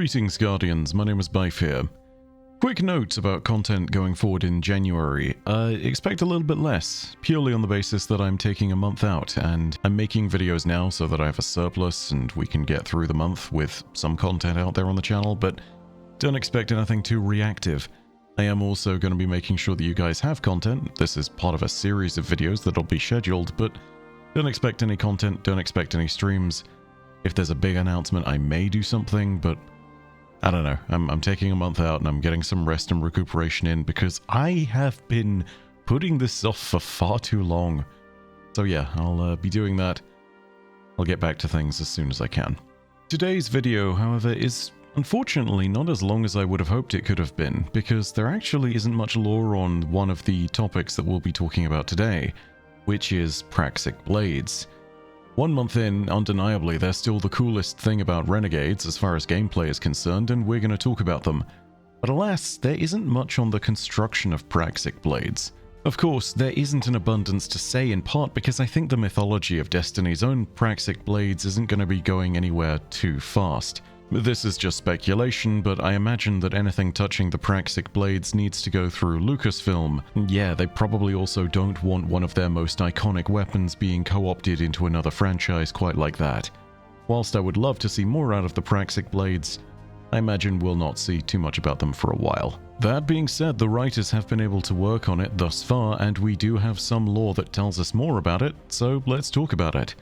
Greetings, Guardians. My name is Bife here. Quick note about content going forward in January. Expect a little bit less, purely on the basis that I'm taking a month out, and I'm making videos now so that I have a surplus and we can get through the month with some content out there on the channel, but don't expect anything too reactive. I am also going to be making sure that you guys have content. This is part of a series of videos that'll be scheduled, but don't expect any content, don't expect any streams. If there's a big announcement, I may do something, but I don't know. I'm taking a month out and I'm getting some rest and recuperation in because I have been putting this off for far too long. So yeah, I'll be doing that. I'll get back to things as soon as I can. Today's video, however, is unfortunately not as long as I would have hoped it could have been, because there actually isn't much lore on one of the topics that we'll be talking about today, which is Praxic Blades. 1 month in, undeniably, they're still the coolest thing about Renegades as far as gameplay is concerned, and we're going to talk about them. But alas, there isn't much on the construction of Praxic Blades. Of course, there isn't an abundance to say, in part because I think the mythology of Destiny's own Praxic Blades isn't going to be going anywhere too fast. This is just speculation, but I imagine that anything touching the Praxic Blades needs to go through Lucasfilm. Yeah, they probably also don't want one of their most iconic weapons being co-opted into another franchise quite like that. Whilst I would love to see more out of the Praxic Blades, I imagine we'll not see too much about them for a while. That being said, the writers have been able to work on it thus far, and we do have some lore that tells us more about it, so let's talk about it.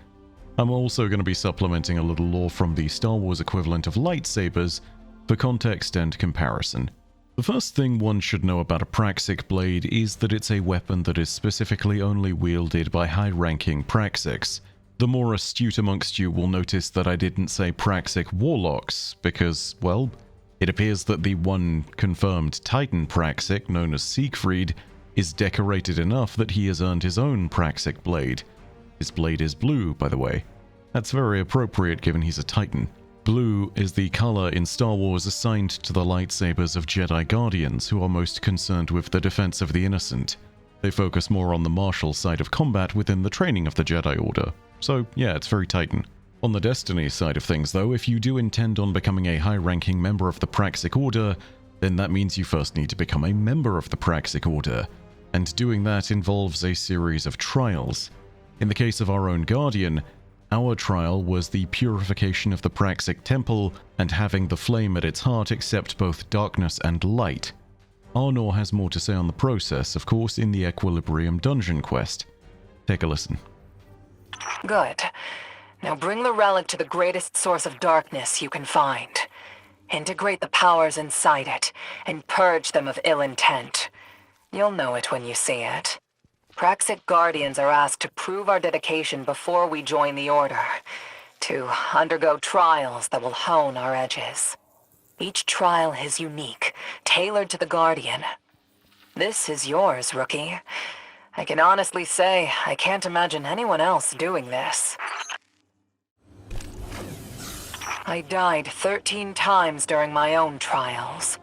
I'm also going to be supplementing a little lore from the Star Wars equivalent of lightsabers for context and comparison. The first thing one should know about a Praxic Blade is that it's a weapon that is specifically only wielded by high-ranking Praxics. The more astute amongst you will notice that I didn't say Praxic Warlocks, because, well, it appears that the one confirmed Titan Praxic, known as Siegfried, is decorated enough that he has earned his own Praxic Blade. His blade is blue, by the way. That's very appropriate given he's a Titan. Blue is the color in Star Wars assigned to the lightsabers of Jedi Guardians, who are most concerned with the defense of the innocent. They focus more on the martial side of combat within the training of the Jedi Order. So yeah, it's very Titan. On the Destiny side of things though, if you do intend on becoming a high-ranking member of the Praxic Order, then that means you first need to become a member of the Praxic Order. And doing that involves a series of trials. In the case of our own Guardian, our trial was the purification of the Praxic Temple and having the flame at its heart accept both darkness and light. Arnor has more to say on the process, of course, in the Equilibrium dungeon quest. Take a listen. Good. Now bring the relic to the greatest source of darkness you can find. Integrate the powers inside it, and purge them of ill intent. You'll know it when you see it. Praxic Guardians are asked to prove our dedication before we join the Order, to undergo trials that will hone our edges. Each trial is unique, tailored to the Guardian. This is yours, Rookie. I can honestly say I can't imagine anyone else doing this. I died 13 times during my own trials.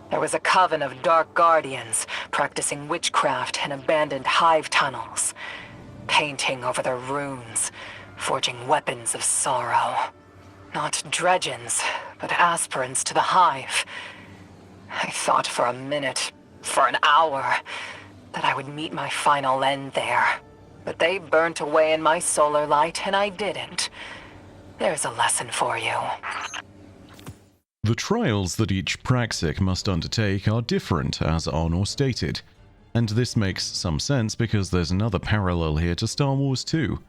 There was a coven of Dark Guardians practicing witchcraft in abandoned hive tunnels, painting over their runes, forging weapons of sorrow. Not dredgens, but aspirants to the hive. I thought for a minute, for an hour, that I would meet my final end there. But they burnt away in my solar light, and I didn't. There's a lesson for you. The trials that each Praxic must undertake are different, as Arnor stated. And this makes some sense because there's another parallel here to Star Wars too.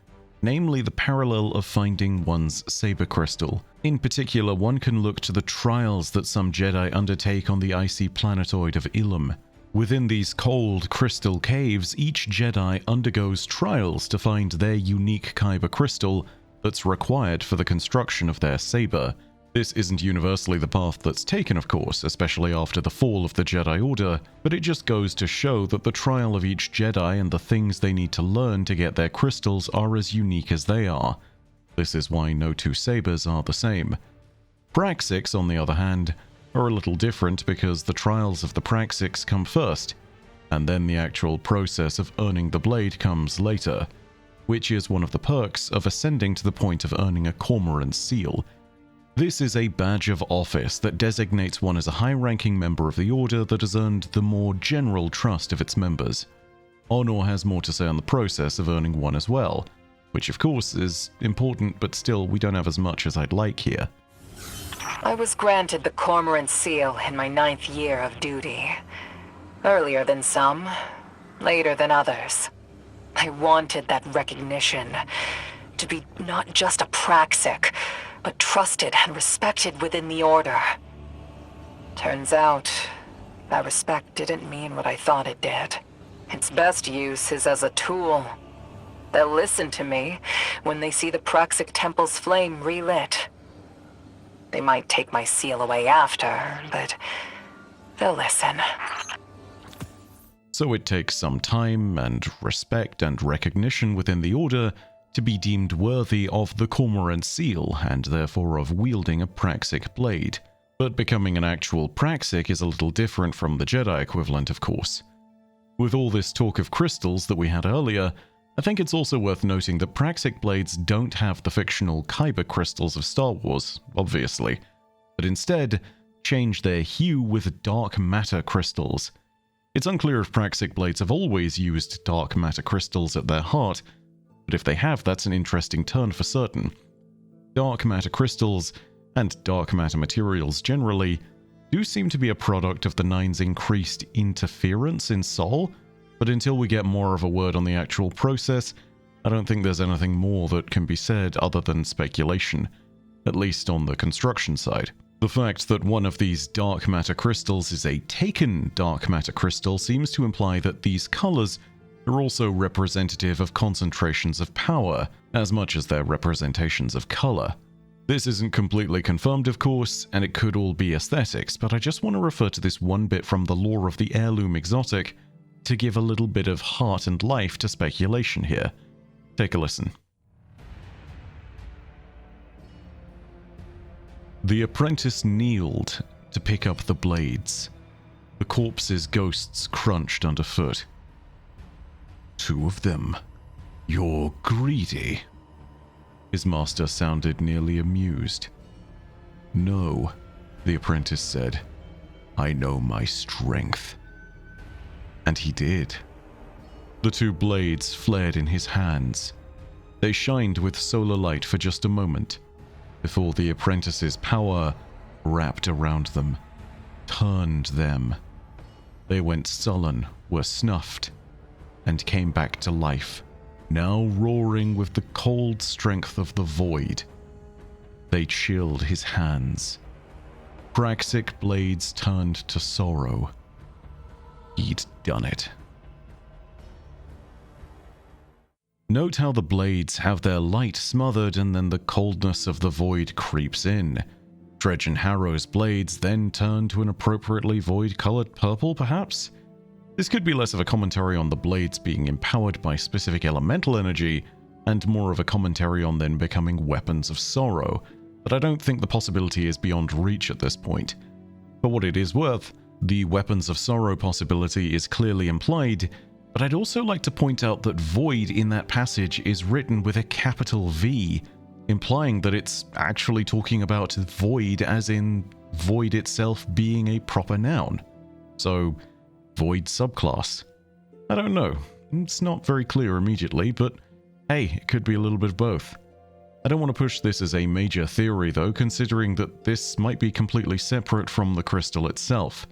Namely the parallel of finding one's saber crystal. In particular, one can look to the trials that some Jedi undertake on the icy planetoid of Ilum. Within these cold crystal caves, each Jedi undergoes trials to find their unique kyber crystal that's required for the construction of their saber. This isn't universally the path that's taken, of course, especially after the fall of the Jedi Order, but it just goes to show that the trial of each Jedi and the things they need to learn to get their crystals are as unique as they are. This is why no two sabers are the same. Praxics, on the other hand, are a little different because the trials of the Praxics come first, and then the actual process of earning the blade comes later, which is one of the perks of ascending to the point of earning a Cormorant seal. This is a badge of office that designates one as a high-ranking member of the Order that has earned the more general trust of its members. Honor has more to say on the process of earning one as well, which of course is important, but still we don't have as much as I'd like here. I was granted the Cormorant Seal in my 9th year of duty. Earlier than some, later than others. I wanted that recognition. To be not just a Praxic, but trusted and respected within the Order. Turns out, that respect didn't mean what I thought it did. Its best use is as a tool. They'll listen to me when they see the Praxic Temple's flame relit. They might take my seal away after, but they'll listen. So it takes some time and respect and recognition within the Order to be deemed worthy of the Cormorant Seal and therefore of wielding a Praxic blade. But becoming an actual Praxic is a little different from the Jedi equivalent, of course. With all this talk of crystals that we had earlier, I think it's also worth noting that Praxic blades don't have the fictional Kyber crystals of Star Wars, obviously, but instead change their hue with dark matter crystals. It's unclear if Praxic blades have always used dark matter crystals at their heart, but if they have, that's an interesting turn for certain. Dark matter crystals, and dark matter materials generally, do seem to be a product of the Nine's increased interference in Sol, but until we get more of a word on the actual process, I don't think there's anything more that can be said other than speculation, at least on the construction side. The fact that one of these dark matter crystals is a taken dark matter crystal seems to imply that these colors are also representative of concentrations of power, as much as they're representations of color. This isn't completely confirmed, of course, and it could all be aesthetics, but I just want to refer to this one bit from the lore of the heirloom exotic to give a little bit of heart and life to speculation here. Take a listen. The apprentice kneeled to pick up the blades. The corpse's ghosts crunched underfoot. 2 of them. You're greedy. His master sounded nearly amused. No, the apprentice said. I know my strength. And he did. The 2 blades flared in his hands. They shined with solar light for just a moment, before the apprentice's power wrapped around them, turned them. They went sullen, were snuffed, and came back to life, now roaring with the cold strength of the void. They chilled his hands. Praxic blades turned to sorrow. He'd done it. Note how the blades have their light smothered and then the coldness of the void creeps in. Dredge and Harrow's blades then turn to an appropriately void-colored purple, perhaps? This could be less of a commentary on the blades being empowered by specific elemental energy, and more of a commentary on them becoming weapons of sorrow, but I don't think the possibility is beyond reach at this point. For what it is worth, the weapons of sorrow possibility is clearly implied, but I'd also like to point out that void in that passage is written with a capital V, implying that it's actually talking about void as in void itself being a proper noun. So, void subclass. I don't know. It's not very clear immediately, but hey, it could be a little bit of both. I don't want to push this as a major theory though, considering that this might be completely separate from the crystal itself.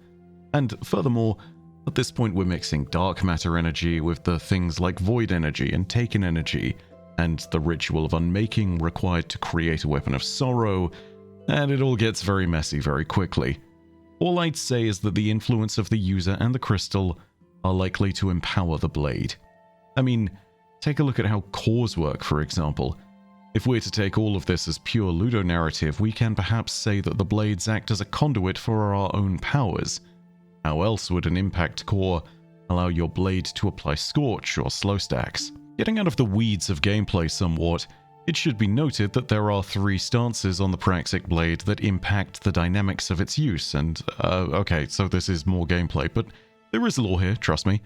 And furthermore, at this point we're mixing dark matter energy with the things like void energy and taken energy, and the ritual of unmaking required to create a weapon of sorrow, and it all gets very messy very quickly. All I'd say is that the influence of the user and the crystal are likely to empower the blade. I mean, take a look at how cores work, for example. If we're to take all of this as pure ludonarrative, we can perhaps say that the blades act as a conduit for our own powers. How else would an impact core allow your blade to apply scorch or slow stacks? Getting out of the weeds of gameplay somewhat, it should be noted that there are 3 stances on the Praxic blade that impact the dynamics of its use, and okay, so this is more gameplay, but there is lore here, trust me.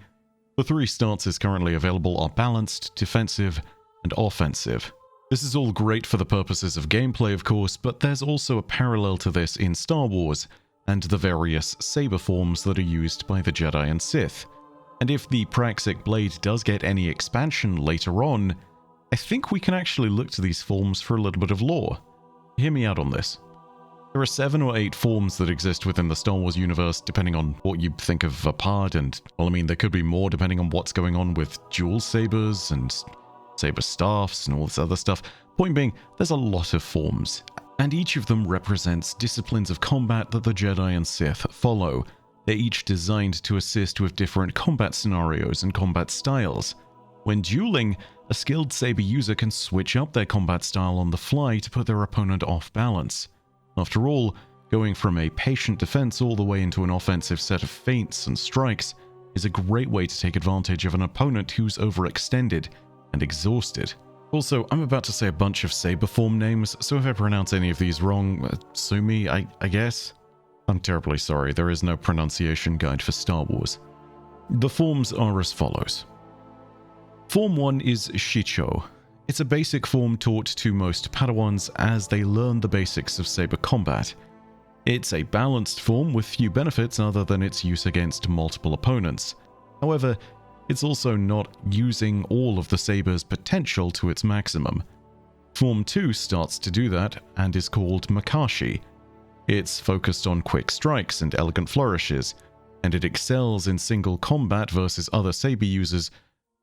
The 3 stances currently available are balanced, defensive, and offensive. This is all great for the purposes of gameplay, of course, but there's also a parallel to this in Star Wars and the various saber forms that are used by the Jedi and Sith. And if the Praxic Blade does get any expansion later on, I think we can actually look to these forms for a little bit of lore. Hear me out on this. There are 7 or 8 forms that exist within the Star Wars universe, depending on what you think of a part, and, well, I mean, there could be more depending on what's going on with dual sabers and saber staffs and all this other stuff. Point being, there's a lot of forms, and each of them represents disciplines of combat that the Jedi and Sith follow. They're each designed to assist with different combat scenarios and combat styles. When dueling, a skilled saber user can switch up their combat style on the fly to put their opponent off balance. After all, going from a patient defense all the way into an offensive set of feints and strikes is a great way to take advantage of an opponent who's overextended and exhausted. Also, I'm about to say a bunch of saber form names, so if I pronounce any of these wrong, sue me, I guess. I'm terribly sorry, there is no pronunciation guide for Star Wars. The forms are as follows. Form 1 is Shicho. It's a basic form taught to most Padawans as they learn the basics of saber combat. It's a balanced form with few benefits other than its use against multiple opponents. However, it's also not using all of the saber's potential to its maximum. Form 2 starts to do that and is called Makashi. It's focused on quick strikes and elegant flourishes, and it excels in single combat versus other saber users,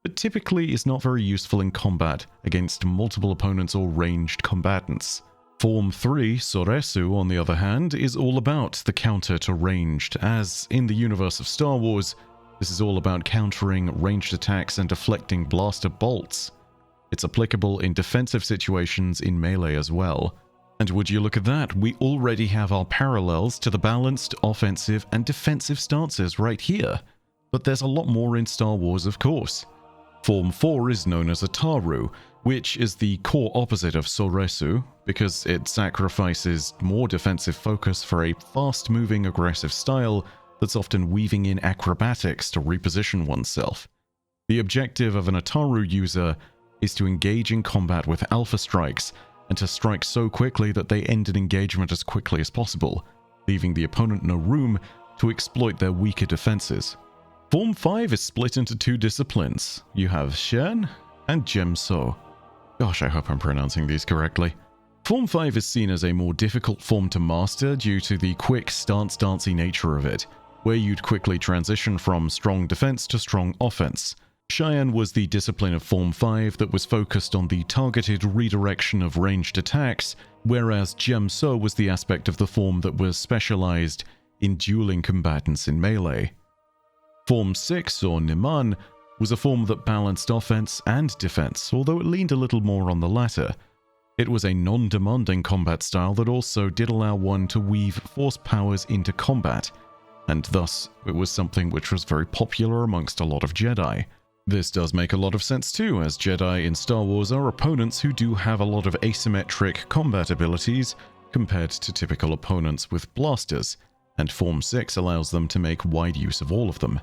but typically is not very useful in combat against multiple opponents or ranged combatants. Form 3, Soresu, on the other hand, is all about the counter to ranged, as in the universe of Star Wars, this is all about countering ranged attacks and deflecting blaster bolts. It's applicable in defensive situations in melee as well. And would you look at that, we already have our parallels to the balanced offensive and defensive stances right here. But there's a lot more in Star Wars, of course. Form 4 is known as Ataru, which is the core opposite of Soresu, because it sacrifices more defensive focus for a fast-moving aggressive style that's often weaving in acrobatics to reposition oneself. The objective of an Ataru user is to engage in combat with alpha strikes, and to strike so quickly that they end an engagement as quickly as possible, leaving the opponent no room to exploit their weaker defenses. Form 5 is split into 2 disciplines. You have Shen and Gemso. Gosh, I hope I'm pronouncing these correctly. Form 5 is seen as a more difficult form to master due to the quick stance-dancey nature of it, where you'd quickly transition from strong defense to strong offense. Cheyenne was the discipline of Form 5 that was focused on the targeted redirection of ranged attacks, whereas Gemso was the aspect of the form that was specialized in dueling combatants in melee. Form 6, or Niman, was a form that balanced offense and defense, although it leaned a little more on the latter. It was a non-demanding combat style that also did allow one to weave force powers into combat, and thus it was something which was very popular amongst a lot of Jedi. This does make a lot of sense too, as Jedi in Star Wars are opponents who do have a lot of asymmetric combat abilities compared to typical opponents with blasters, and Form 6 allows them to make wide use of all of them.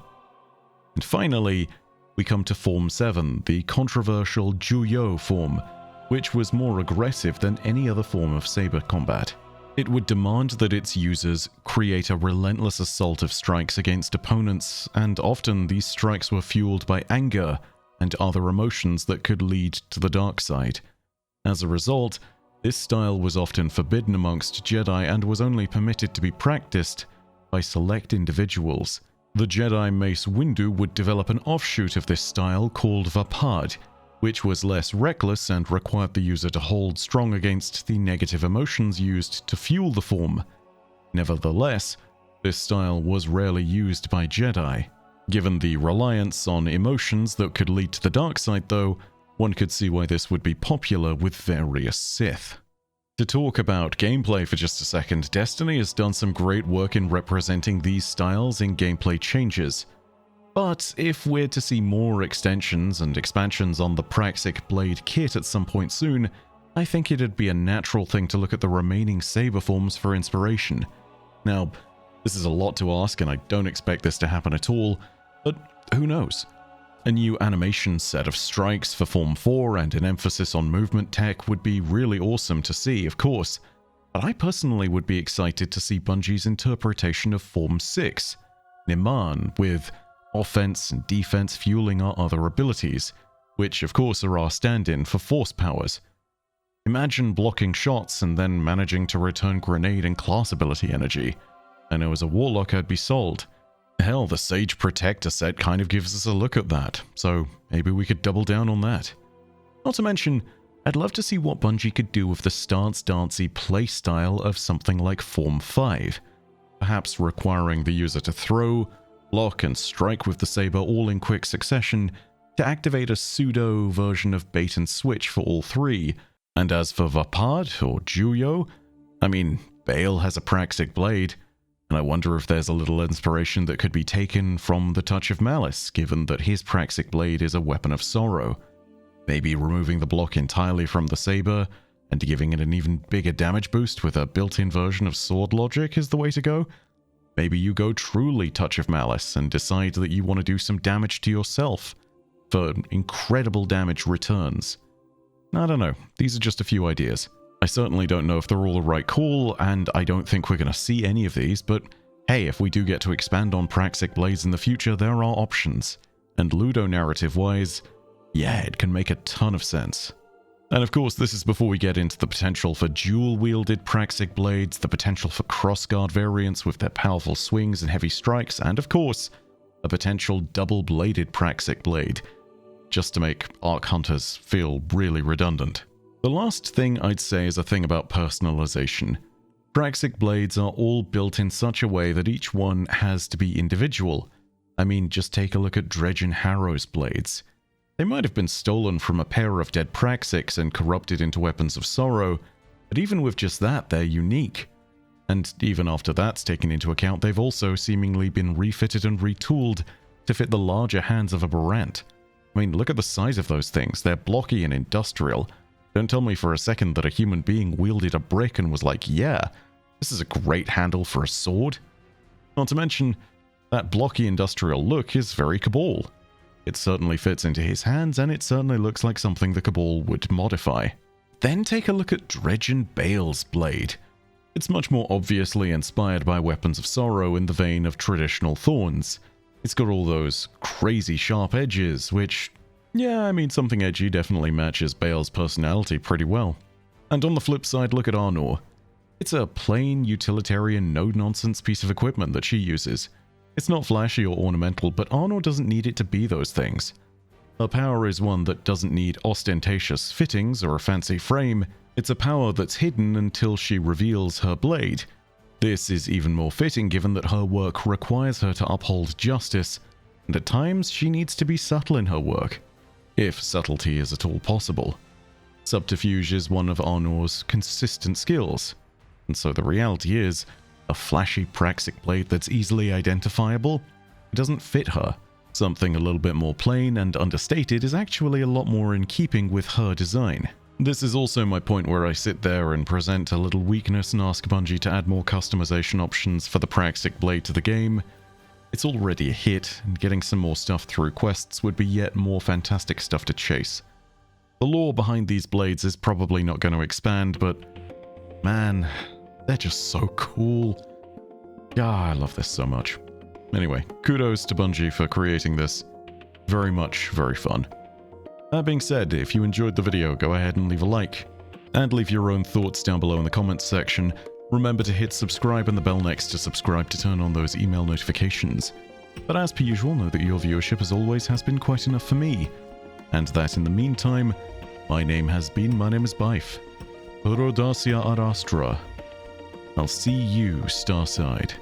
And finally, we come to Form 7, the controversial Juyo form, which was more aggressive than any other form of saber combat. It would demand that its users create a relentless assault of strikes against opponents, and often these strikes were fueled by anger and other emotions that could lead to the dark side. As a result, this style was often forbidden amongst Jedi and was only permitted to be practiced by select individuals. The Jedi Mace Windu would develop an offshoot of this style called Vapad, which was less reckless and required the user to hold strong against the negative emotions used to fuel the form. Nevertheless, this style was rarely used by Jedi. Given the reliance on emotions that could lead to the dark side, though, one could see why this would be popular with various Sith. To talk about gameplay for just a second, Destiny has done some great work in representing these styles in gameplay changes. But if we're to see more extensions and expansions on the Praxic Blade kit at some point soon, I think it'd be a natural thing to look at the remaining saber forms for inspiration. Now, this is a lot to ask and I don't expect this to happen at all, but who knows? A new animation set of strikes for Form 4 and an emphasis on movement tech would be really awesome to see, of course, but I personally would be excited to see Bungie's interpretation of Form 6, Niman, with offense and defense fueling our other abilities, which of course are our stand-in for force powers. Imagine blocking shots and then managing to return grenade and class ability energy. I know as a warlock I'd be sold. Hell, the Sage Protector set kind of gives us a look at that, so maybe we could double down on that. Not to mention, I'd love to see what Bungie could do with the stance-dancey playstyle of something like Form 5, perhaps requiring the user to throw, block and strike with the saber all in quick succession to activate a pseudo version of bait and switch for all three. And as for Vapad or Juyo, I mean, Bale has a Praxic Blade, and I wonder if there's a little inspiration that could be taken from the Touch of Malice, given that his Praxic Blade is a weapon of sorrow. Maybe removing the block entirely from the saber and giving it an even bigger damage boost with a built-in version of sword logic is the way to go. Maybe you go truly Touch of Malice and decide that you want to do some damage to yourself for incredible damage returns. I don't know, these are just a few ideas. I certainly don't know if they're all the right call, and I don't think we're going to see any of these, but hey, if we do get to expand on Praxic Blades in the future, there are options. And Ludo narrative-wise, yeah, it can make a ton of sense. And of course, this is before we get into the potential for dual-wielded Praxic Blades, the potential for crossguard variants with their powerful swings and heavy strikes, and of course, a potential double-bladed Praxic Blade, just to make Arc Hunters feel really redundant. The last thing I'd say is a thing about personalization. Praxic Blades are all built in such a way that each one has to be individual. I mean, just take a look at Dredge and Harrow's blades. They might have been stolen from a pair of dead Praxics and corrupted into weapons of sorrow, but even with just that, they're unique. And even after that's taken into account, they've also seemingly been refitted and retooled to fit the larger hands of a Barant. I mean, look at the size of those things. They're blocky and industrial. Don't tell me for a second that a human being wielded a brick and was like, yeah, this is a great handle for a sword. Not to mention, that blocky industrial look is very Cabal. It certainly fits into his hands, and it certainly looks like something the Cabal would modify. Then take a look at Dredge and Bale's blade. It's much more obviously inspired by weapons of sorrow in the vein of traditional thorns. It's got all those crazy sharp edges, which, yeah, I mean, something edgy definitely matches Bale's personality pretty well. And on the flip side, look at Arnor. It's a plain, utilitarian, no-nonsense piece of equipment that she uses. It's not flashy or ornamental, but Arnor doesn't need it to be those things. Her power is one that doesn't need ostentatious fittings or a fancy frame. It's a power that's hidden until she reveals her blade. This is even more fitting given that her work requires her to uphold justice, and at times she needs to be subtle in her work, if subtlety is at all possible. Subterfuge is one of Arnor's consistent skills, and so the reality is, a flashy Praxic blade that's easily identifiable doesn't fit her. Something a little bit more plain and understated is actually a lot more in keeping with her design. This is also my point where I sit there and present a little weakness and ask Bungie to add more customization options for the Praxic blade to the game. It's already a hit, and getting some more stuff through quests would be yet more fantastic stuff to chase. The lore behind these blades is probably not going to expand, but man, they're just so cool. Ah, I love this so much. Anyway, kudos to Bungie for creating this. Very fun. That being said, if you enjoyed the video, go ahead and leave a like. And leave your own thoughts down below in the comments section. Remember to hit subscribe and the bell next to subscribe to turn on those email notifications. But as per usual, know that your viewership as always has been quite enough for me. And that in the meantime, my name is Bife. Urodacia ad Astra. I'll see you, Starside.